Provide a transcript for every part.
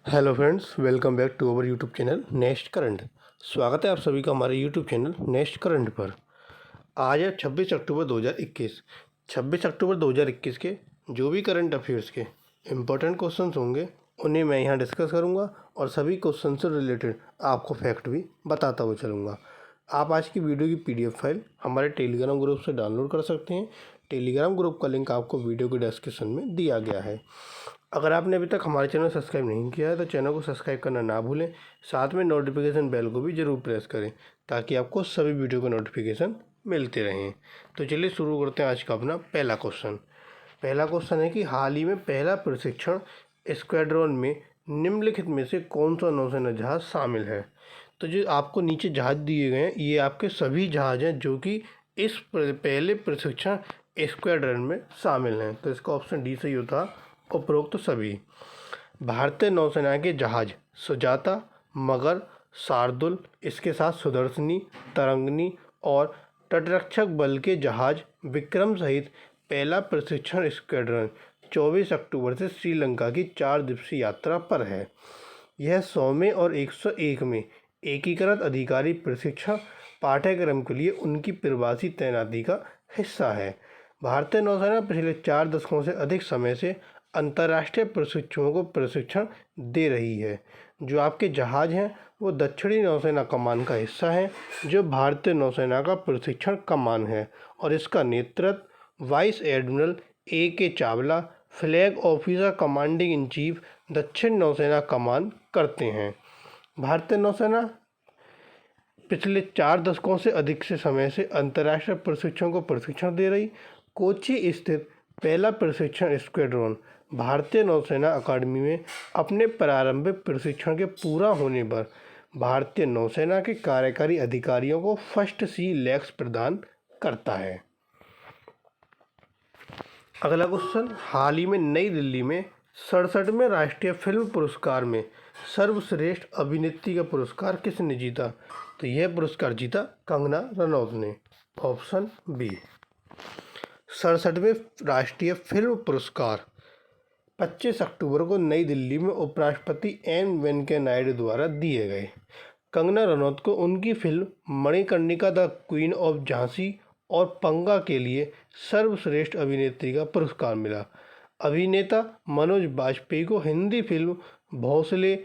Hello friends, welcome back to our YouTube channel next current. स्वागत है आप सभी का हमारे यूट्यूब चैनल नेक्स्ट करंट पर। आज है 26 अक्टूबर 2021। 26 अक्टूबर 2021 के जो भी करंट अफेयर्स के इम्पोर्टेंट क्वेश्चंस होंगे उन्हें मैं यहाँ डिस्कस करूँगा और सभी क्वेश्चन से रिलेटेड आपको फैक्ट भी बताता हुआ चलूँगा। आप आज की वीडियो की PDF फाइल हमारे टेलीग्राम ग्रुप से डाउनलोड कर सकते हैं। टेलीग्राम ग्रुप का लिंक आपको वीडियो के डिस्क्रिप्शन में दिया गया है। अगर आपने अभी तक हमारे चैनल सब्सक्राइब नहीं किया है तो चैनल को सब्सक्राइब करना ना भूलें। साथ में नोटिफिकेशन बेल को भी ज़रूर प्रेस करें ताकि आपको सभी वीडियो का नोटिफिकेशन मिलते रहें। तो चलिए शुरू करते हैं आज का अपना पहला क्वेश्चन। पहला क्वेश्चन है कि हाल ही में पहला प्रशिक्षण स्क्वाड्रन में निम्नलिखित में से कौन सा नौसेना जहाज शामिल है। तो जो आपको नीचे जहाज दिए गए हैं ये आपके सभी जहाज हैं जो कि इस पहले प्रशिक्षण स्क्वाड्रन में शामिल हैं। तो इसका ऑप्शन डी सही होता। उपरोक्त सभी भारतीय नौसेना के जहाज सुजाता, मगर, शार्दुल, इसके साथ सुदर्शनी, तरंगिणी और तटरक्षक बल के जहाज विक्रम सहित पहला प्रशिक्षण स्क्वाड्रन 24 अक्टूबर से श्रीलंका की 4 दिवसीय यात्रा पर है। यह 100वें और 101 में एकीकृत अधिकारी प्रशिक्षण पाठ्यक्रम के लिए उनकी प्रवासी तैनाती का हिस्सा है। भारतीय नौसेना पिछले 4 दशकों से अधिक समय से अंतर्राष्ट्रीय प्रशिक्षुओं को प्रशिक्षण दे रही है। जो आपके जहाज हैं वो दक्षिणी नौसेना कमान का हिस्सा है जो भारतीय नौसेना का प्रशिक्षण कमान है और इसका नेतृत्व vice admiral A.K. Chawla, flag officer commanding in chief, दक्षिण नौसेना कमान करते हैं। भारतीय नौसेना पिछले 4 दशकों से अधिक से समय से अंतर्राष्ट्रीय प्रशिक्षण को प्रशिक्षण दे रही। कोची स्थित पहला प्रशिक्षण स्क्वाड्रन भारतीय नौसेना अकादमी में अपने प्रारंभिक प्रशिक्षण के पूरा होने पर भारतीय नौसेना के कार्यकारी अधिकारियों को फर्स्ट सी लैक्स प्रदान करता है। अगला क्वेश्चन, हाल ही में नई दिल्ली में 67वें राष्ट्रीय फिल्म पुरस्कार में सर्वश्रेष्ठ अभिनेत्री का पुरस्कार किसने जीता। तो यह पुरस्कार जीता कंगना रनौत ने। Option B. 67वें राष्ट्रीय फिल्म पुरस्कार 25 अक्टूबर को नई दिल्ली में उपराष्ट्रपति एम वेंकैया नायडू द्वारा दिए गए। कंगना रनौत को उनकी film Manikarnika the queen of Jhansi और पंगा के लिए सर्वश्रेष्ठ अभिनेत्री का पुरस्कार मिला। अभिनेता मनोज बाजपेयी को हिंदी फिल्म भोसले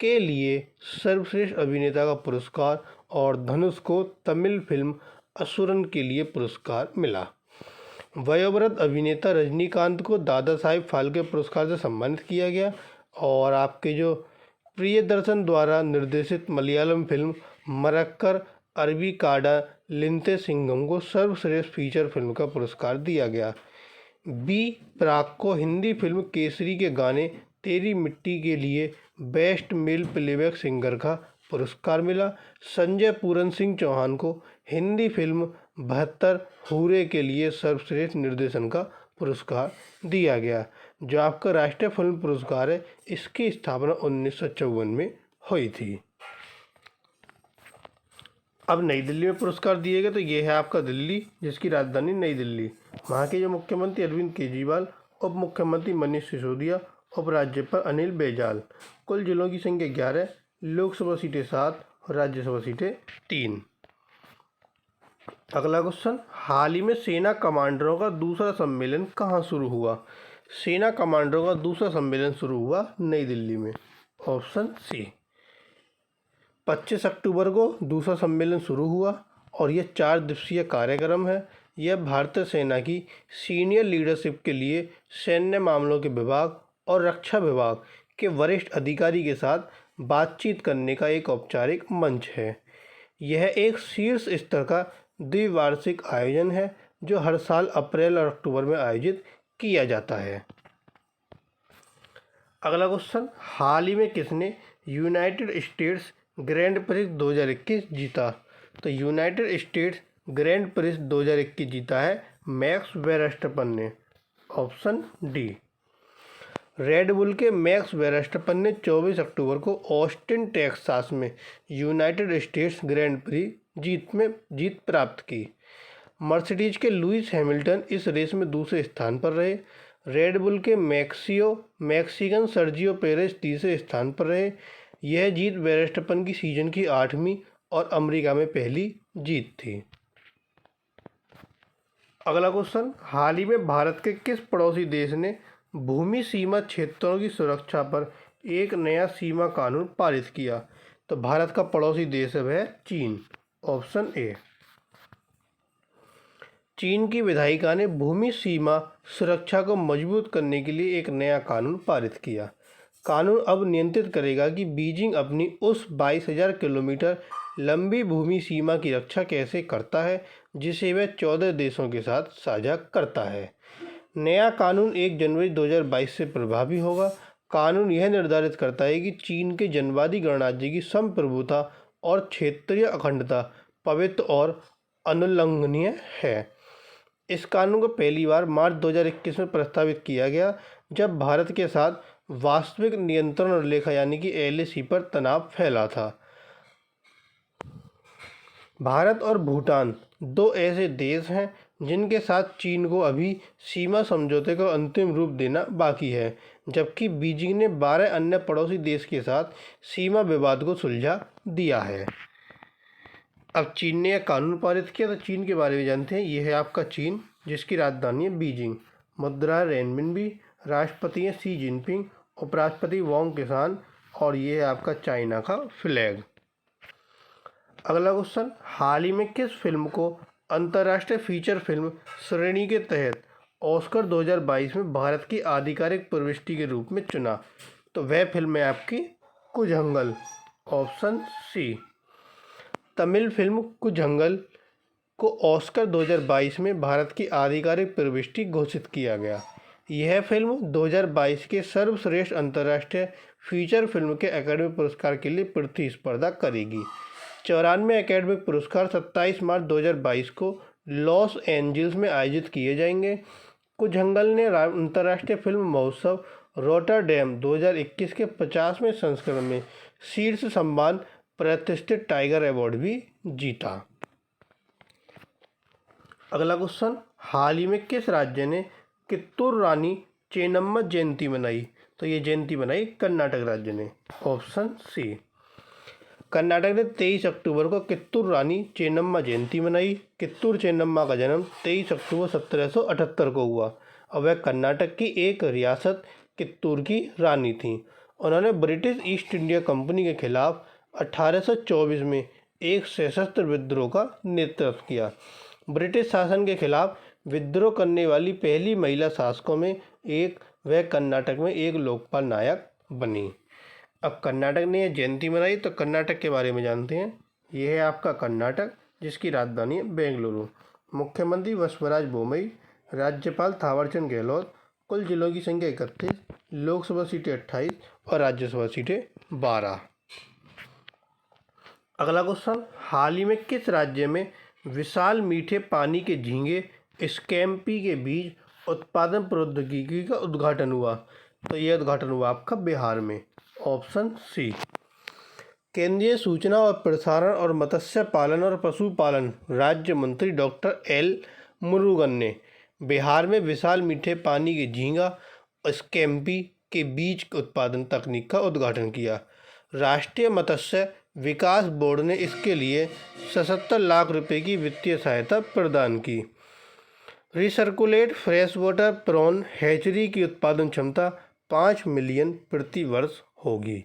के लिए सर्वश्रेष्ठ अभिनेता का पुरस्कार और धनुष को तमिल फिल्म असुरन के लिए पुरस्कार मिला। वयोवृद्ध अभिनेता रजनीकांत को दादा साहिब फाल्के पुरस्कार से सम्मानित किया गया और आपके जो प्रियदर्शन द्वारा निर्देशित मलयालम फिल्म मरक्कर अरबी काडा लिंते सिंघम को सर्वश्रेष्ठ फीचर फिल्म का पुरस्कार दिया गया। बी प्राक को हिंदी फिल्म केसरी के गाने तेरी मिट्टी के लिए बेस्ट मेल प्लेबैक सिंगर का पुरस्कार मिला। संजय पूरन सिंह चौहान को हिंदी फिल्म 72 हूरे के लिए सर्वश्रेष्ठ निर्देशन का पुरस्कार दिया गया। जो आपका राष्ट्रीय फिल्म पुरस्कार है इसकी स्थापना 1954 में हुई थी। अब नई दिल्ली में पुरस्कार दिए गए तो ये है आपका दिल्ली जिसकी राजधानी नई दिल्ली। वहाँ के जो मुख्यमंत्री अरविंद केजरीवाल, उप मुख्यमंत्री मनीष सिसोदिया, उपराज्यपाल अनिल बैजल। कुल जिलों की संख्या 11, लोकसभा सीटें 7 और राज्यसभा सीटें 3। अगला क्वेश्चन, हाल ही में सेना कमांडरों का दूसरा सम्मेलन कहाँ शुरू हुआ। सेना कमांडरों का दूसरा सम्मेलन शुरू हुआ नई दिल्ली में। ऑप्शन सी। 25 अक्टूबर को दूसरा सम्मेलन शुरू हुआ और यह 4 दिवसीय कार्यक्रम है। यह भारतीय सेना की सीनियर लीडरशिप के लिए सैन्य मामलों के विभाग और रक्षा विभाग के वरिष्ठ अधिकारी के साथ बातचीत करने का एक औपचारिक मंच है। यह एक शीर्ष स्तर का द्विवार्षिक आयोजन है जो हर साल अप्रैल और अक्टूबर में आयोजित किया जाता है। अगला क्वेश्चन, हाल ही में किसने यूनाइटेड स्टेट्स ग्रैंड प्रिक्स 2021 जीता। तो यूनाइटेड स्टेट्स ग्रैंड प्रिक्स 2021 जीता है मैक्स वेरस्टैपेन ने। Option D. रेड बुल के मैक्स वेरस्टैपेन ने 24 अक्टूबर को ऑस्टिन टेक्सास में यूनाइटेड स्टेट्स ग्रैंड प्री जीत प्राप्त की। मर्सिडीज के लुइस हैमिल्टन इस रेस में दूसरे स्थान पर रहे। रेड बुल के मैक्सिकन सर्जियो पेरेज तीसरे स्थान पर रहे। यह जीत वेरेस्टपन की सीजन की 8वीं और अमेरिका में पहली जीत थी। अगला क्वेश्चन, हाल ही में भारत के किस पड़ोसी देश ने भूमि सीमा क्षेत्रों की सुरक्षा पर एक नया सीमा कानून पारित किया? तो भारत का पड़ोसी देश है वह चीन। Option A. चीन की विधायिका ने भूमि सीमा सुरक्षा को मजबूत करने के लिए एक नया कानून पारित किया। कानून अब नियंत्रित करेगा कि बीजिंग अपनी उस 22,000 किलोमीटर लंबी भूमि सीमा की रक्षा कैसे करता है जिसे वह 14 देशों के साथ साझा करता है। नया कानून 1 जनवरी 2022 से प्रभावी होगा। कानून यह निर्धारित करता है कि चीन के जनवादी गणराज्य की संप्रभुता और क्षेत्रीय अखंडता पवित्र और अनुल्लंघनीय है। इस कानून को पहली बार मार्च 2021 में प्रस्तावित किया गया जब भारत के साथ वास्तविक नियंत्रण रेखा यानी कि LAC पर तनाव फैला था। भारत और भूटान दो ऐसे देश हैं जिनके साथ चीन को अभी सीमा समझौते को अंतिम रूप देना बाकी है, जबकि बीजिंग ने 12 अन्य पड़ोसी देश के साथ सीमा विवाद को सुलझा दिया है। अब चीन ने यह कानून पारित किया, तो चीन के बारे में जानते हैं। यह है आपका चीन, जिसकी राजधानी है बीजिंग, मुद्रा रेनमिनबी, राष्ट्रपति हैं शी जिनपिंग, उपराष्ट्रपति वांग किसान, और ये है आपका चाइना का फ्लैग। अगला क्वेश्चन, हाल ही में किस फिल्म को अंतर्राष्ट्रीय फीचर फिल्म श्रेणी के तहत ऑस्कर 2022 में भारत की आधिकारिक प्रविष्टि के रूप में चुना? तो वह फिल्म है आपकी Koozhangal. Option C. Tamil film Koozhangal को ऑस्कर 2022 में भारत की आधिकारिक प्रविष्टि घोषित किया गया। यह फिल्म 2022 के सर्वश्रेष्ठ अंतर्राष्ट्रीय फीचर फिल्म के एकेडमी पुरस्कार के लिए प्रतिस्पर्धा करेगी। 94 एकेडमिक पुरस्कार 27 मार्च 2022 को लॉस एंजल्स में आयोजित किए जाएंगे। कुछ-हंगल ने अंतर्राष्ट्रीय फिल्म महोत्सव रोटरडैम 2021 के 50वें संस्करण में शीर्ष सम्मान प्रतिष्ठित टाइगर अवार्ड भी जीता। अगला क्वेश्चन, हाल ही में किस राज्य ने कित्तूर रानी चेन्नम्मा जयंती मनाई? तो ये जयंती मनाई कर्नाटक राज्य ने। ऑप्शन सी। कर्नाटक ने 23 अक्टूबर को कित्तूर रानी चेन्नम्मा जयंती मनाई। कित्तूर चेन्नम्मा का जन्म 23 अक्टूबर 1778 को हुआ और वह कर्नाटक की एक रियासत कित्तूर की रानी थी। उन्होंने ब्रिटिश ईस्ट इंडिया कंपनी के खिलाफ 1824 में एक सशस्त्र विद्रोह का नेतृत्व किया। ब्रिटिश शासन के खिलाफ विद्रोह करने वाली पहली महिला शासकों में एक वह कर्नाटक में एक लोकपाल नायक बनी। अब कर्नाटक ने यह जयंती मनाई, तो कर्नाटक के बारे में जानते हैं। यह है आपका कर्नाटक, जिसकी राजधानी है बेंगलुरु। मुख्यमंत्री बसवराज बोमई, राज्यपाल थावरचंद गहलोत। कुल जिलों की संख्या 31, लोकसभा सीटें 28 और राज्यसभा सीटें 12। अगला क्वेश्चन, हाल ही में किस राज्य में विशाल मीठे पानी के झींगे स्कैम्पी के बीज उत्पादन प्रौद्योगिकी का उद्घाटन हुआ? तो यह उद्घाटन हुआ आपका बिहार में। Option C. केंद्रीय सूचना और प्रसारण और मत्स्य पालन और पशुपालन राज्य मंत्री डॉक्टर एल मुरुगन ने बिहार में विशाल मीठे पानी के झींगा स्कैम्पी के बीज उत्पादन तकनीक का उद्घाटन किया। राष्ट्रीय मत्स्य विकास बोर्ड ने इसके लिए 77 लाख रुपए की वित्तीय सहायता प्रदान की। Recirculate fresh water prawn hatchery की उत्पादन क्षमता 5 मिलियन प्रति वर्ष होगी।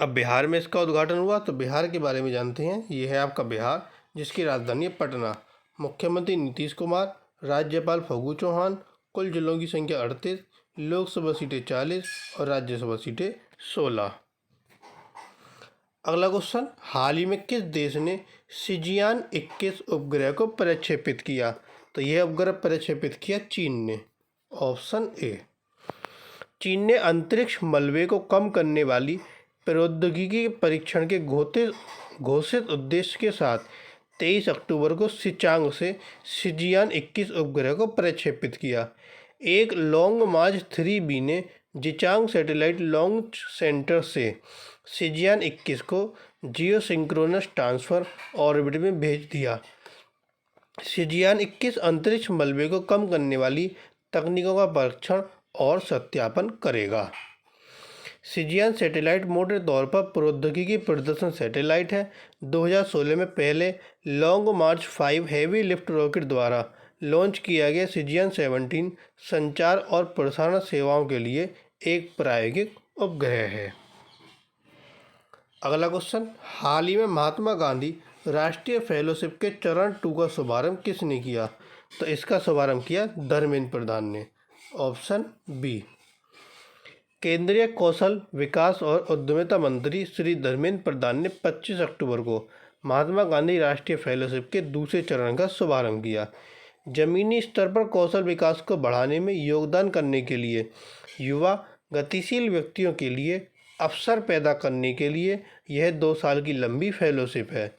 अब बिहार में इसका उद्घाटन हुआ, तो बिहार के बारे में जानते हैं। यह है आपका बिहार, जिसकी राजधानी है पटना। मुख्यमंत्री नीतीश कुमार, राज्यपाल फागू चौहान। कुल जिलों की संख्या 38, लोकसभा सीटें 40 और राज्यसभा सीटें 16। अगला क्वेश्चन, हाल ही में किस देश ने शिजियान 21 उपग्रह को प्रक्षेपित किया? तो यह उपग्रह प्रक्षेपित किया चीन ने। Option A. चीन ने अंतरिक्ष मलबे को कम करने वाली प्रौद्योगिकी के परीक्षण के घोषित उद्देश्य के साथ 23 अक्टूबर को सिचांग से शिजियान 21 उपग्रह को प्रक्षेपित किया। एक लॉन्ग मार्च 3B ने जिचांग सैटेलाइट लॉन्च सेंटर से शिजियान 21 को जियोसिंक्रोनस ट्रांसफर ऑर्बिट में भेज दिया। शिजियान 21 अंतरिक्ष मलबे को कम करने वाली तकनीकों का परीक्षण और सत्यापन करेगा। शिजियान सैटेलाइट मोटे तौर पर प्रौद्योगिकी प्रदर्शन सैटेलाइट है। 2016 में पहले लॉन्ग मार्च 5 हैवी लिफ्ट रॉकेट द्वारा लॉन्च किया गया शिजियान 17 संचार और प्रसारण सेवाओं के लिए एक प्रायोगिक उपग्रह है। अगला क्वेश्चन, हाल ही में महात्मा गांधी राष्ट्रीय फेलोशिप के चरण 2 का शुभारंभ किसने किया? तो इसका शुभारंभ किया धर्मेंद्र प्रधान ने। Option B. केंद्रीय कौशल विकास और उद्यमिता मंत्री श्री धर्मेंद्र प्रधान ने 25 अक्टूबर को महात्मा गांधी राष्ट्रीय फेलोशिप के दूसरे चरण का शुभारंभ किया। जमीनी स्तर पर कौशल विकास को बढ़ाने में योगदान करने के लिए, युवा गतिशील व्यक्तियों के लिए अवसर पैदा करने के लिए यह 2 साल की लंबी फेलोशिप है।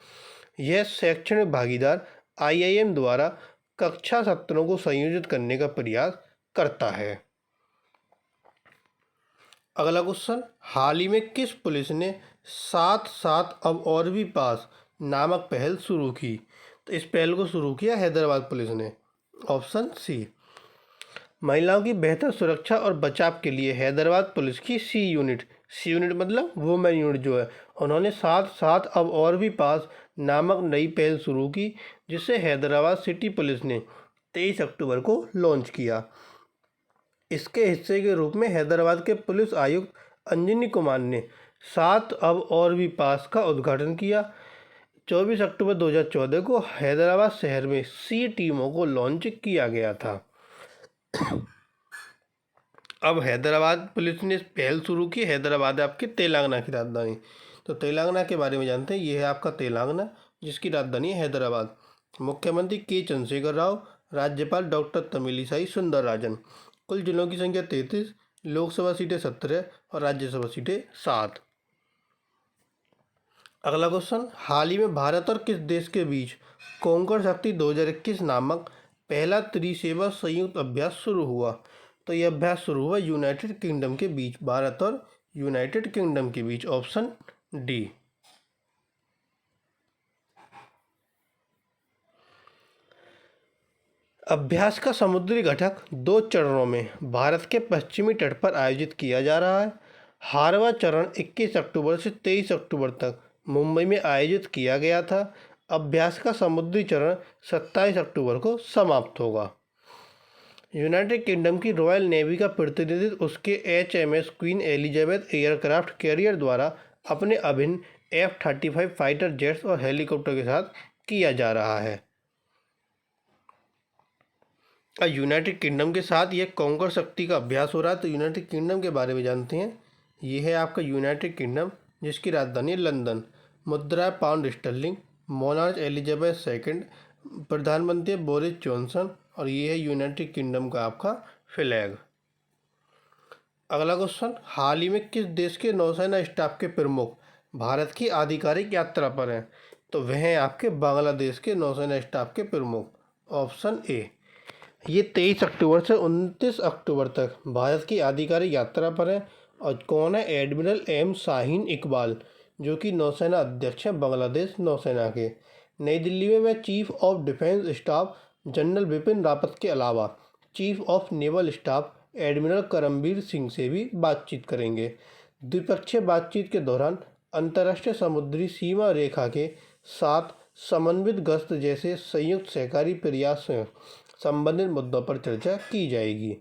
यह शैक्षणिक भागीदार IIM द्वारा कक्षा सत्रों को संयोजित करने का प्रयास करता है। अगला क्वेश्चन, हाल ही में किस पुलिस ने साथ साथ अब और भी पास नामक पहल शुरू की? तो इस पहल को शुरू किया हैदराबाद पुलिस ने। Option C. महिलाओं की बेहतर सुरक्षा और बचाव के लिए हैदराबाद पुलिस की सी यूनिट मतलब वुमेन यूनिट जो है, उन्होंने साथ साथ अब और भी पास नामक नई पहल शुरू की, जिसे हैदराबाद सिटी पुलिस ने 23 अक्टूबर को लॉन्च किया। इसके हिस्से के रूप में हैदराबाद के पुलिस आयुक्त अंजनी कुमार ने 7 अब और भी पास का उद्घाटन किया। 24 अक्टूबर 2014 को हैदराबाद शहर में सी टीमों को लॉन्च किया गया था। अब हैदराबाद पुलिस ने पहल शुरू की। हैदराबाद है आपकी तेलंगाना की राजधानी। तो तेलंगाना के बारे में जानते हैं। ये है आपका तेलंगाना, जिसकी राजधानी है हैदराबाद। मुख्यमंत्री के चंद्रशेखर राव, राज्यपाल डॉक्टर तमिलिसाई सुंदरराजन। कुल जिलों की संख्या 33, लोकसभा सीटें 17 और राज्यसभा सीटें 7। अगला क्वेश्चन, हाल ही में भारत और किस देश के बीच कोंकण शक्ति 2021 नामक पहला त्रिसेवा संयुक्त अभ्यास शुरू हुआ? तो यह अभ्यास शुरू हुआ यूनाइटेड किंगडम के बीच, भारत और यूनाइटेड किंगडम के बीच। Option D. अभ्यास का समुद्री घटक 2 चरणों में भारत के पश्चिमी तट पर आयोजित किया जा रहा है। 18वां चरण 21 अक्टूबर से 23 अक्टूबर तक मुंबई में आयोजित किया गया था। अभ्यास का समुद्री चरण 27 अक्टूबर को समाप्त होगा। यूनाइटेड किंगडम की रॉयल नेवी का प्रतिनिधित्व उसके HMS queen Elizabeth aircraft carrier द्वारा अपने अभिन्न F-35 फाइटर जेट्स और हेलीकॉप्टर के साथ किया जा रहा है। यूनाइटेड किंगडम के साथ यह कोंकण शक्ति का अभ्यास हो रहा है। तो यूनाइटेड किंगडम के बारे में जानते हैं। ये है आपका यूनाइटेड किंगडम, जिसकी राजधानी है लंदन। मुद्रा है pound sterling. Monarch Elizabeth second, प्रधानमंत्री बोरिस जॉनसन और ये है यूनाइटेड किंगडम का आपका फ्लैग। अगला क्वेश्चन, हाल ही में किस देश के नौसेना स्टाफ के प्रमुख भारत की आधिकारिक यात्रा पर हैं? तो वह हैं आपके बांग्लादेश के नौसेना स्टाफ के प्रमुख। Option A. ये 23 अक्टूबर से 29 अक्टूबर तक भारत की आधिकारिक यात्रा पर है। और कौन है? एडमिरल M शाहीन इकबाल, जो कि नौसेना अध्यक्ष हैं बांग्लादेश नौसेना के। नई दिल्ली में वह chief of defence staff general Bipin Rawat के अलावा chief of naval staff admiral Karambir Singh से भी बातचीत करेंगे। द्विपक्षीय बातचीत के दौरान अंतर्राष्ट्रीय समुद्री सीमा रेखा के साथ समन्वित गश्त जैसे संयुक्त सहकारी प्रयास से संबंधित मुद्दों पर चर्चा की जाएगी।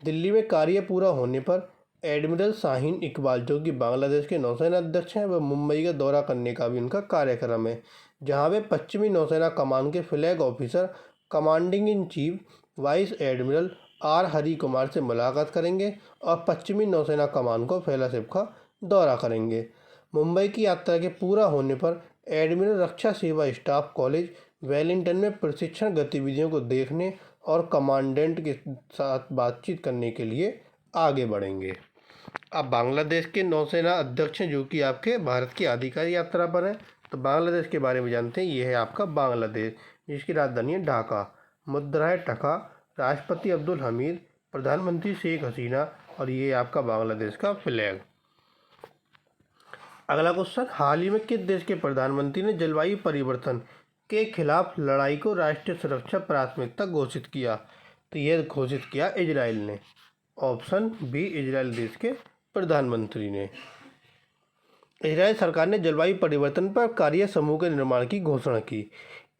दिल्ली में कार्य पूरा होने पर एडमिरल शाहीन इकबाल, जो कि बांग्लादेश के नौसेना अध्यक्ष हैं, वह मुंबई का दौरा करने का भी उनका कार्यक्रम है, जहां वे पश्चिमी नौसेना कमान के flag officer commanding in chief vice admiral R Hari Kumar से मुलाकात करेंगे और पश्चिमी नौसेना कमान को फेलोशिप का दौरा करेंगे। मुंबई की यात्रा के पूरा होने पर एडमिरल रक्षा सेवा स्टाफ कॉलेज वेलिंगटन में प्रशिक्षण गतिविधियों को देखने और कमांडेंट के साथ बातचीत करने के लिए आगे बढ़ेंगे। अब बांग्लादेश के नौसेना अध्यक्ष हैं, जो कि आपके भारत की आधिकारिक यात्रा पर हैं। तो बांग्लादेश के बारे में जानते हैं। ये है आपका बांग्लादेश, जिसकी राजधानी है ढाका। मुद्रा है टका। राष्ट्रपति अब्दुल हमीद, प्रधानमंत्री शेख हसीना और ये आपका बांग्लादेश का फ्लैग। अगला क्वेश्चन, हाल ही में किस देश के प्रधानमंत्री ने जलवायु परिवर्तन के खिलाफ लड़ाई को राष्ट्रीय सुरक्षा प्राथमिकता घोषित किया? तो यह घोषित किया इजराइल ने। ऑप्शन बी, इजराइल देश के प्रधानमंत्री ने। इजराइल सरकार ने जलवायु परिवर्तन पर कार्य समूह के निर्माण की घोषणा की।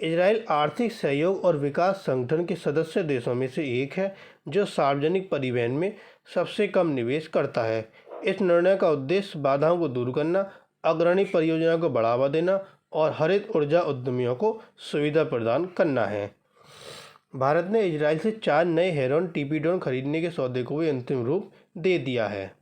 इजराइल आर्थिक सहयोग और विकास संगठन के सदस्य देशों में से एक है जो सार्वजनिक परिवहन में सबसे कम निवेश करता है। इस निर्णय का उद्देश्य बाधाओं को दूर करना, अग्रणी परियोजनाओं को बढ़ावा देना और हरित ऊर्जा उद्यमियों को सुविधा प्रदान करना है। भारत ने इजराइल से 4 नए हेरॉन टीपी ड्रोन खरीदने के सौदे को भी अंतिम रूप दे दिया है।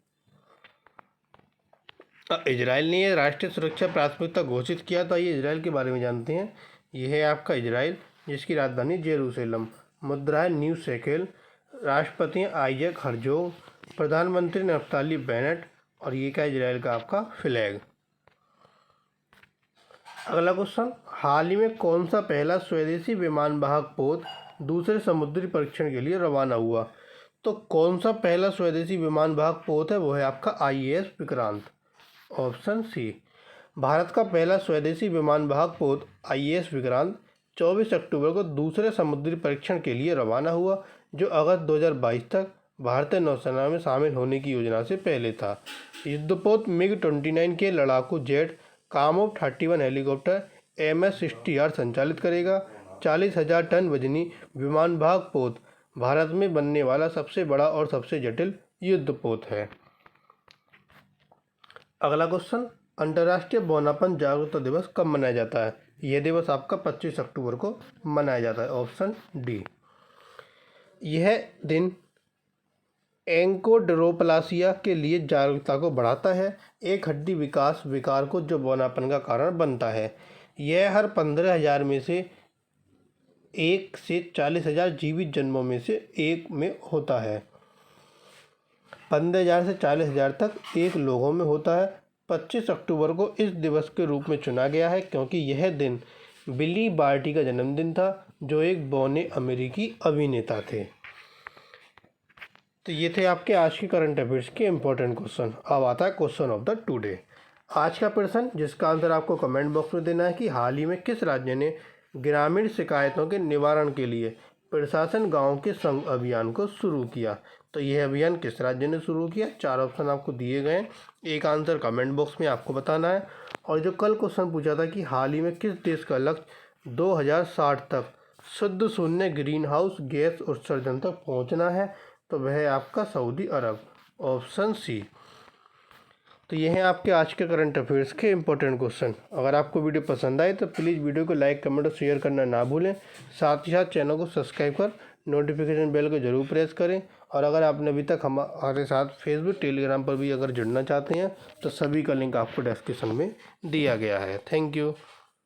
इजराइल ने यह राष्ट्रीय सुरक्षा प्राथमिकता घोषित किया, तो ये इजराइल के बारे में जानते हैं। यह है आपका इजराइल, जिसकी राजधानी जेरूसलम। मुद्रा है न्यू शेकेल। राष्ट्रपति हैं आइजैक हर्जोग। प्रधानमंत्री नफ्ताली बेनेट। और ये क्या इजराइल का आपका फ्लैग। अगला क्वेश्चन, हाल ही में कौन सा पहला स्वदेशी विमान वाहक पोत दूसरे समुद्री परीक्षण के लिए रवाना हुआ? तो कौन सा पहला स्वदेशी विमान वाहक पोत है? वो है आपका IAS Vikrant. Option C. Bharat का पहला स्वदेशी विमान वाहक पोत IAS विक्रांत 24 अक्टूबर को दूसरे समुद्री परीक्षण के लिए रवाना हुआ, जो अगस्त 2022 तक भारतीय नौसेना में शामिल होने की योजना से पहले था। युद्धपोत MiG-29 के लड़ाकू जेट कामोव 31 हेलीकॉप्टर MS-60R संचालित करेगा। 40,000 टन वजनी विमान वाहक पोत भारत में बनने वाला सबसे बड़ा और सबसे जटिल युद्धपोत है। अगला क्वेश्चन, अंतर्राष्ट्रीय बौनापन जागरूकता दिवस कब मनाया जाता है? यह दिवस आपका 25 अक्टूबर को मनाया जाता है। Option D. यह दिन एंकोड्रोप्लासिया के लिए जागरूकता को बढ़ाता है, एक हड्डी विकास विकार को जो बौनापन का कारण बनता है। यह हर 15,000 में से 1 से 40,000 जीवित जन्मों में से एक में होता है। 15,000 से 40,000 तक एक लोगों में होता है। 25 अक्टूबर को इस दिवस के रूप में चुना गया है क्योंकि यह दिन बिली बार्टी का जन्मदिन था, जो एक बौने अमेरिकी अभिनेता थे। तो ये थे आपके आज के करंट अफेयर्स के इम्पोर्टेंट क्वेश्चन। अब आता है क्वेश्चन ऑफ द टुडे। आज का प्रश्न, जिसका आंसर आपको कमेंट बॉक्स में देना है कि हाल ही में किस राज्य ने ग्रामीण शिकायतों के निवारण के लिए प्रशासन गाँव के संग अभियान को शुरू किया? तो यह अभियान किस राज्य ने शुरू किया? 4 ऑप्शन आपको दिए गए हैं, एक आंसर कमेंट बॉक्स में आपको बताना है। और जो कल क्वेश्चन पूछा था कि हाल ही में किस देश का लक्ष्य 2060 तक शुद्ध शून्य ग्रीन हाउस गैस उत्सर्जन तक पहुंचना है, तो वह है आपका सऊदी अरब। Option C. तो ये हैं आपके आज के करंट अफेयर्स के इंपॉर्टेंट क्वेश्चन। अगर आपको वीडियो पसंद आए तो प्लीज़ वीडियो को लाइक, कमेंट और शेयर करना ना भूलें। साथ ही साथ चैनल को सब्सक्राइब कर नोटिफिकेशन बेल को जरूर प्रेस करें। और अगर आपने अभी तक हमारे साथ फेसबुक, टेलीग्राम पर भी अगर जुड़ना चाहते हैं तो सभी का लिंक आपको डिस्क्रिप्शन में दिया गया है। Thank you.